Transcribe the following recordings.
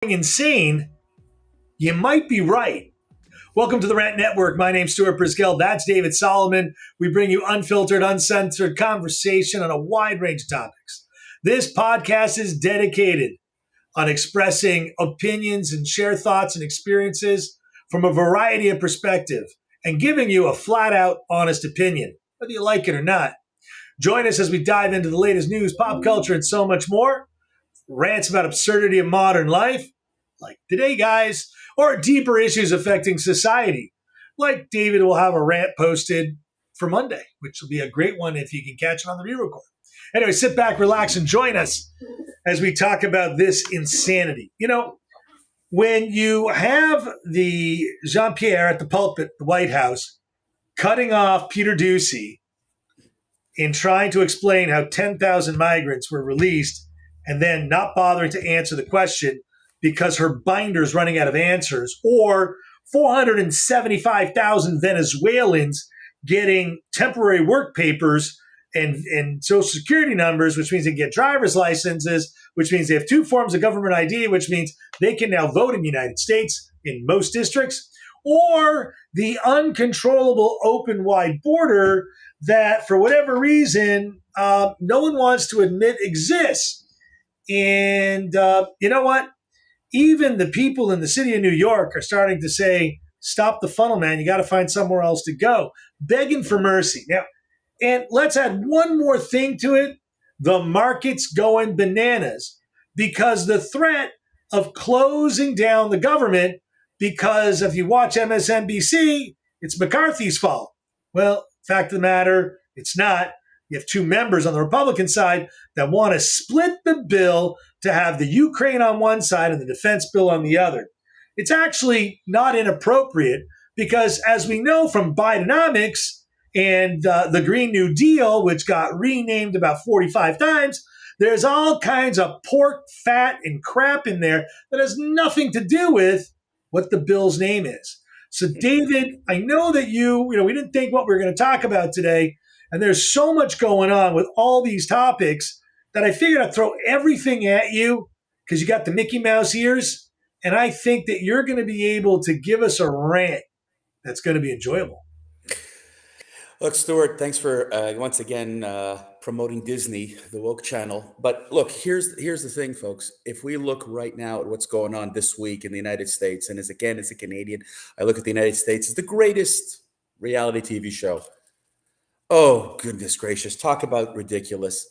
insane, you might be right. Welcome to the Rant Network. My name's Stuart Brisgell. That's David Solomon. We bring you unfiltered, uncensored conversation on a wide range of topics. This podcast is dedicated on expressing opinions and share thoughts and experiences from a variety of perspective and giving you a flat out honest opinion, whether you like it or not. Join us as we dive into the latest news, pop culture, and so much more. Rants about absurdity of modern life, like Today Guys, or deeper issues affecting society, like David will have a rant posted for Monday, which will be a great one if you can catch it on the re-record. Anyway, sit back, relax, and join us as we talk about this insanity. You know, when you have the Jean Pierre at the pulpit, the White House, cutting off Peter Doocy in trying to explain how 10,000 migrants were released and then not bothering to answer the question because her binder's running out of answers, or 475,000 Venezuelans getting temporary work papers and social security numbers, which means they get driver's licenses, which means they have two forms of government ID, which means they can now vote in the United States in most districts, or the uncontrollable open wide border that, for whatever reason, no one wants to admit exists. And you know what? Even the people in the city of New York are starting to say, stop the funnel, man. You got to find somewhere else to go. Begging for mercy. Now, and let's add one more thing to it. The market's going bananas because the threat of closing down the government, because if you watch MSNBC, it's McCarthy's fault. Well, fact of the matter, it's not. You have two members on the Republican side that want to split the bill to have the Ukraine on one side and the defense bill on the other. It's actually not inappropriate because, as we know from Bidenomics and the Green New Deal, which got renamed about 45 times, there's all kinds of pork, fat, and crap in there that has nothing to do with what the bill's name is. So, David, I know that we didn't think what we were going to talk about today, and there's so much going on with all these topics that I figured I'd throw everything at you because you got the Mickey Mouse ears. And I think that you're going to be able to give us a rant that's going to be enjoyable. Look, Stuart, thanks for once again promoting Disney, the woke channel. But look, here's the thing, folks. If we look right now at what's going on this week in the United States, and as a Canadian, I look at the United States as the greatest reality TV show. Oh, goodness gracious. Talk about ridiculous.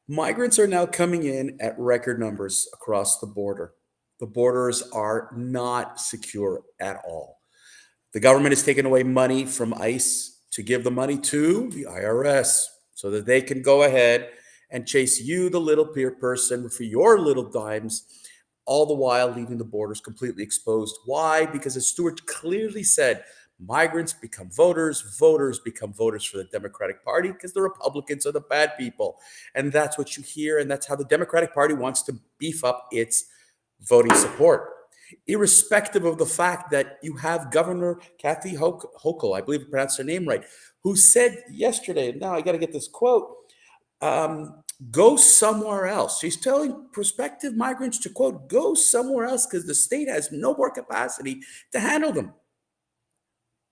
Migrants are now coming in at record numbers across the border. The borders are not secure at all. The government has taken away money from ICE to give the money to the IRS so that they can go ahead and chase you, the little peer person, for your little dimes, all the while leaving the borders completely exposed. Why? Because as Stuart clearly said, migrants become voters, voters become voters for the Democratic Party because the Republicans are the bad people. And that's what you hear. And that's how the Democratic Party wants to beef up its voting support. Irrespective of the fact that you have Governor Kathy Hochul, I believe I pronounced her name right, who said yesterday, now I got to get this quote, go somewhere else. She's telling prospective migrants to, quote, go somewhere else because the state has no more capacity to handle them.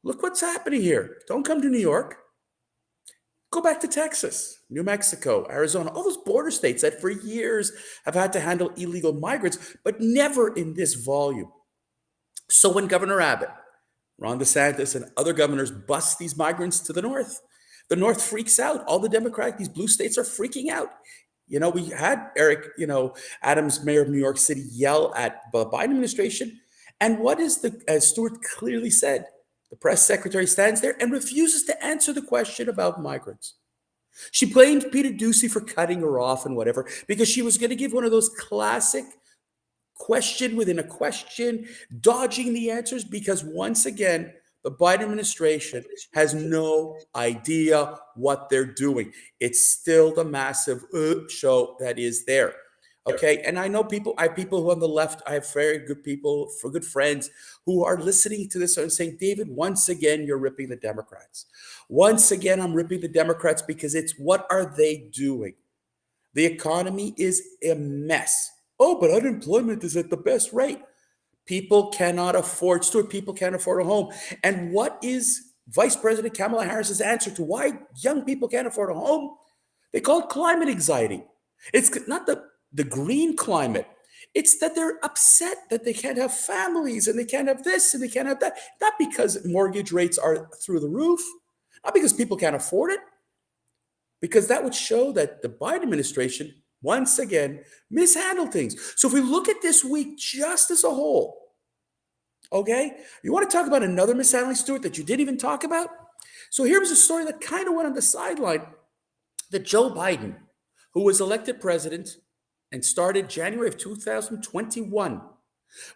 Look what's happening here. Don't come to New York. Go back to Texas, New Mexico, Arizona, all those border states that for years have had to handle illegal migrants, but never in this volume. So when Governor Abbott, Ron DeSantis, and other governors bust these migrants to the North freaks out. All the Democratic, these blue states are freaking out. You know, we had Eric, Adams, mayor of New York City, yell at the Biden administration. And what is as Stuart clearly said, the press secretary stands there and refuses to answer the question about migrants. She blamed Peter Doocy for cutting her off and whatever, because she was going to give one of those classic question within a question, dodging the answers, because once again, the Biden administration has no idea what they're doing. It's still the massive show that is there. Okay. And I know I have people who on the left, I have very good people, for good friends who are listening to this and saying, David, once again, you're ripping the Democrats. Once again, I'm ripping the Democrats because it's what are they doing? The economy is a mess. Oh, but unemployment is at the best rate. People cannot afford, Stuart, people can't afford a home. And what is Vice President Kamala Harris's answer to why young people can't afford a home? They call it climate anxiety. It's not the green climate. It's that they're upset that they can't have families and they can't have this and they can't have that. Not because mortgage rates are through the roof, not because people can't afford it, because that would show that the Biden administration, once again, mishandled things. So if we look at this week just as a whole, okay, you want to talk about another mishandling, Stuart, that you didn't even talk about? So here was a story that kind of went on the sideline that Joe Biden, who was elected president and started January of 2021,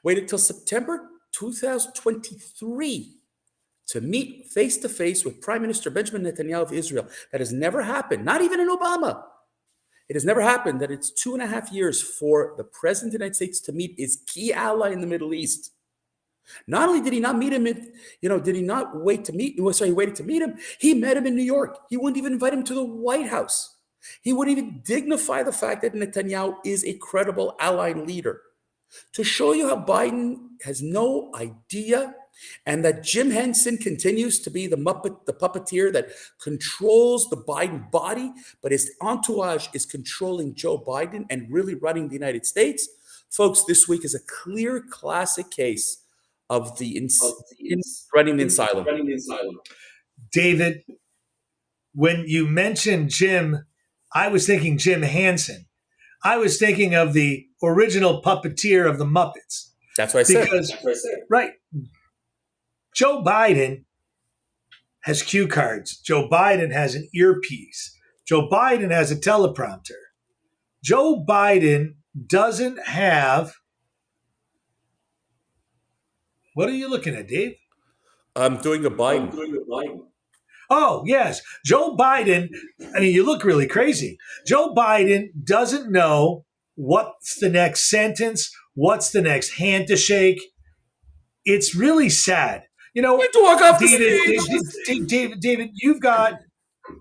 waited till September 2023 to meet face to face with Prime Minister Benjamin Netanyahu of Israel. That has never happened, not even in Obama. It has never happened that it's 2.5 years for the President of the United States to meet his key ally in the Middle East. Not only did he not meet him, did he not wait to meet, he waited to meet him, he met him in New York. He wouldn't even invite him to the White House. He wouldn't even dignify the fact that Netanyahu is a credible ally and leader. To show you how Biden has no idea and that Jim Henson continues to be the puppeteer that controls the Biden body, but his entourage is controlling Joe Biden and really running the United States. Folks, this week is a clear classic case of running the asylum. David, when you mentioned Jim, I was thinking Jim Henson. I was thinking of the original puppeteer of the Muppets. That's what I said. Right. Joe Biden has cue cards. Joe Biden has an earpiece. Joe Biden has a teleprompter. Joe Biden doesn't have. What are you looking at, Dave? I'm doing a Biden. Oh, yes. Joe Biden, I mean, you look really crazy. Joe Biden doesn't know what's the next sentence, what's the next hand to shake. It's really sad. You know, David, you've got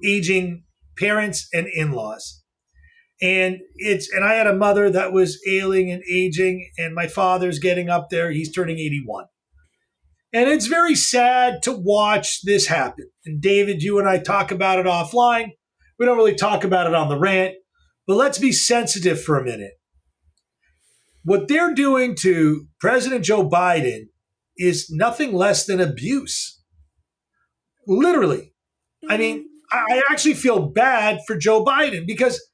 aging parents and in-laws. And I had a mother that was ailing and aging, and my father's getting up there. He's turning 81. And it's very sad to watch this happen. And David, you and I talk about it offline. We don't really talk about it on the rant, but let's be sensitive for a minute. What they're doing to President Joe Biden is nothing less than abuse. Literally. I mean, I actually feel bad for Joe Biden because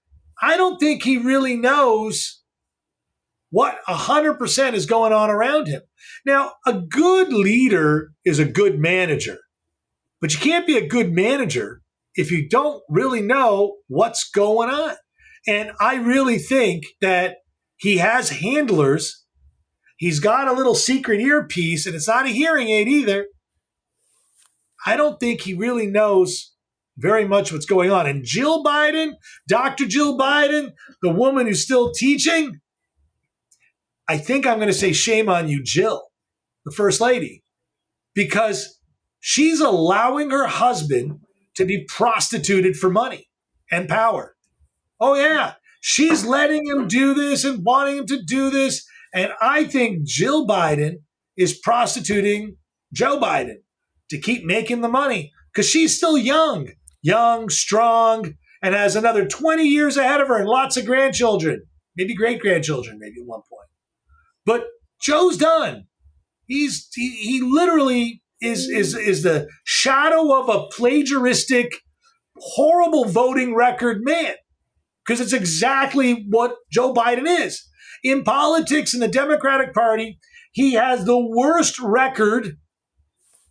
I don't think he really knows what 100% is going on around him. Now, a good leader is a good manager, but you can't be a good manager if you don't really know what's going on. And I really think that he has handlers. He's got a little secret earpiece, and it's not a hearing aid either. I don't think he really knows very much what's going on. And Jill Biden, Dr. Jill Biden, the woman who's still teaching, I think I'm going to say shame on you, Jill, the first lady, because she's allowing her husband to be prostituted for money and power. Oh, yeah. She's letting him do this and wanting him to do this. And I think Jill Biden is prostituting Joe Biden to keep making the money because she's still young, strong, and has another 20 years ahead of her and lots of grandchildren, maybe great-grandchildren, maybe at one point. But Joe's done. He literally is the shadow of a plagiaristic, horrible voting record man, because it's exactly what Joe Biden is. In politics, in the Democratic Party, he has the worst record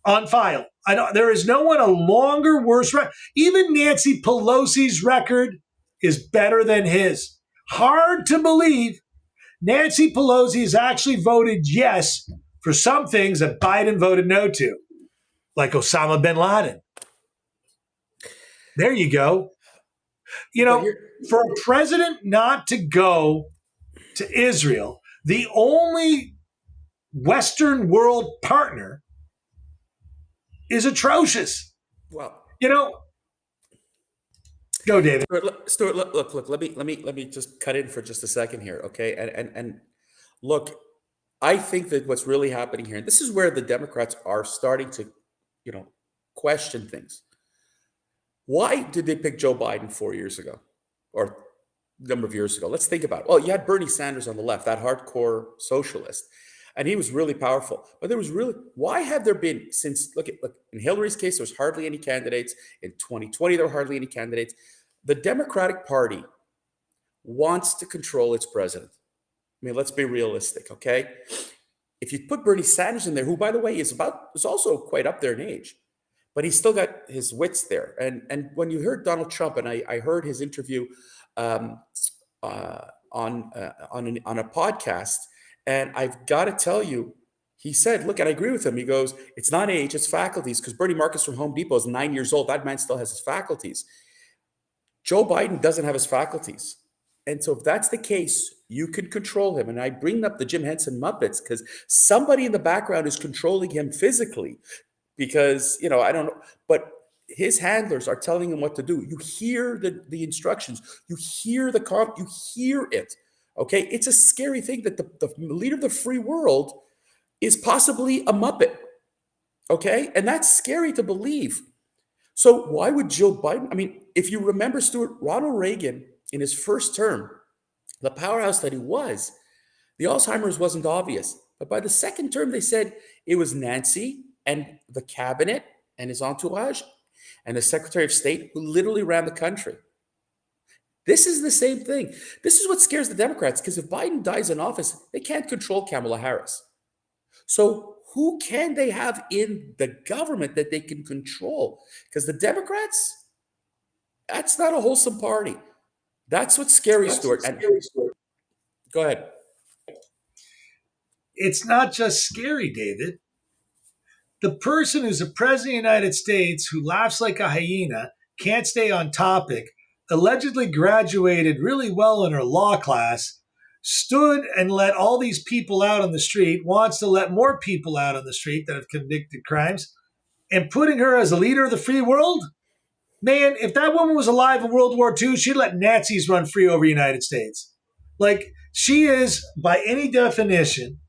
on file. There is no one a longer, worse record. Even Nancy Pelosi's record is better than his. Hard to believe. Nancy Pelosi has actually voted yes for some things that Biden voted no to, like Osama bin Laden. There you go. You know, for a president not to go to Israel, the only Western world partner, is atrocious. Well, you know, Go, David. Stuart, look. Let me just cut in for just a second here, okay? And look, I think that what's really happening here, and this is where the Democrats are starting to, you know, question things. Why did they pick Joe Biden 4 years ago, or a number of years ago? Let's think about it. Well, you had Bernie Sanders on the left, that hardcore socialist, and he was really powerful. But there was really, why have there been, since, look, in Hillary's case, there was hardly any candidates. In 2020, there were hardly any candidates. The Democratic Party wants to control its president. I mean, let's be realistic, okay? If you put Bernie Sanders in there, who, by the way, is also quite up there in age, but he's still got his wits there. And when you heard Donald Trump, and I heard his interview on a podcast, and I've got to tell you, he said, look, and I agree with him. He goes, it's not age, it's faculties, because Bernie Marcus from Home Depot is 9 years old. That man still has his faculties. Joe Biden doesn't have his faculties. And so if that's the case, you can control him. And I bring up the Jim Henson Muppets because somebody in the background is controlling him physically because, you know, I don't know, but his handlers are telling him what to do. You hear the instructions, you hear you hear it. Okay. It's a scary thing that the leader of the free world is possibly a Muppet. Okay. And that's scary to believe. So why would Joe Biden? I mean, if you remember, Stuart, Ronald Reagan in his first term, the powerhouse that he was, the Alzheimer's wasn't obvious. But by the second term, they said it was Nancy and the cabinet and his entourage and the Secretary of State who literally ran the country. This is the same thing. This is what scares the Democrats, because if Biden dies in office, they can't control Kamala Harris. So who can they have in the government that they can control? Because the Democrats, that's not a wholesome party. That's what's scary, Stuart. Go ahead. It's not just scary, David. The person who's the president of the United States who laughs like a hyena, can't stay on topic, allegedly graduated really well in her law class, stood and let all these people out on the street, wants to let more people out on the street that have convicted crimes, and putting her as a leader of the free world? Man, if that woman was alive in World War II, she'd let Nazis run free over the United States. Like, she is, by any definition,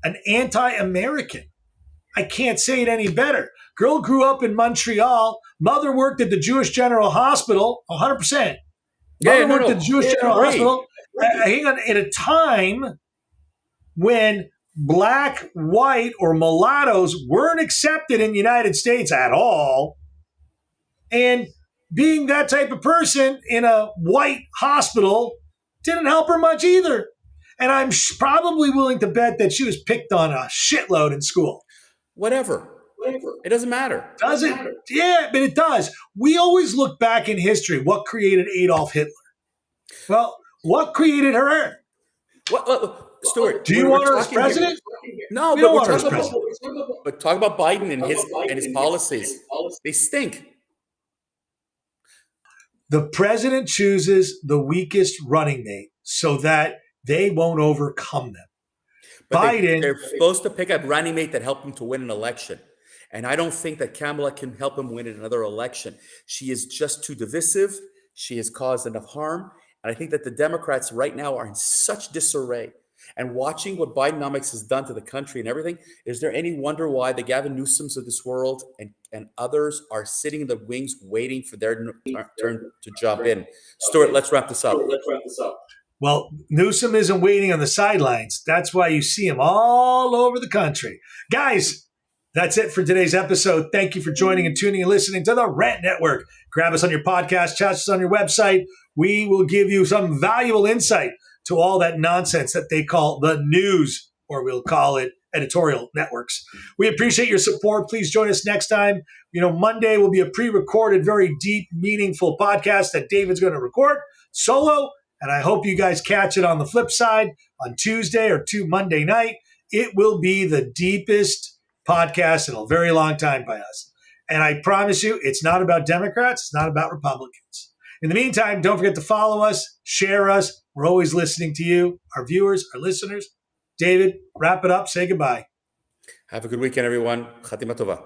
an anti-American. I can't say it any better. Girl grew up in Montreal. Mother worked at the Jewish General Hospital, 100%. Mother worked at the Jewish General Hospital. Hang on, at a time when black, white, or mulattoes weren't accepted in the United States at all. And being that type of person in a white hospital didn't help her much either. And I'm probably willing to bet that she was picked on a shitload in school. Whatever. It doesn't matter. Does it? Yeah, but it does. We always look back in history. What created Adolf Hitler? Well, what created her? Stuart, do you want her as president? No, but we're talking about, but talk about Biden and his policies. They stink. The president chooses the weakest running mate so that they won't overcome them. But they're supposed to pick a running mate that helped him to win an election. And I don't think that Kamala can help him win another election. She is just too divisive. She has caused enough harm. And I think that the Democrats right now are in such disarray. And watching what Bidenomics has done to the country and everything, is there any wonder why the Gavin Newsoms of this world and others are sitting in the wings waiting for their turn to jump in? Stuart, let's wrap this up. Well, Newsom isn't waiting on the sidelines. That's why you see him all over the country. Guys, that's it for today's episode. Thank you for joining and tuning and listening to the Rant Network. Grab us on your podcast, chat us on your website. We will give you some valuable insight to all that nonsense that they call the news, or we'll call it editorial networks. We appreciate your support. Please join us next time. Monday will be a pre-recorded, very deep, meaningful podcast that David's going to record solo. And I hope you guys catch it on the flip side on Tuesday or Monday night. It will be the deepest podcast in a very long time by us. And I promise you, it's not about Democrats. It's not about Republicans. In the meantime, don't forget to follow us, share us. We're always listening to you, our viewers, our listeners. David, wrap it up. Say goodbye. Have a good weekend, everyone. Khatima Tova.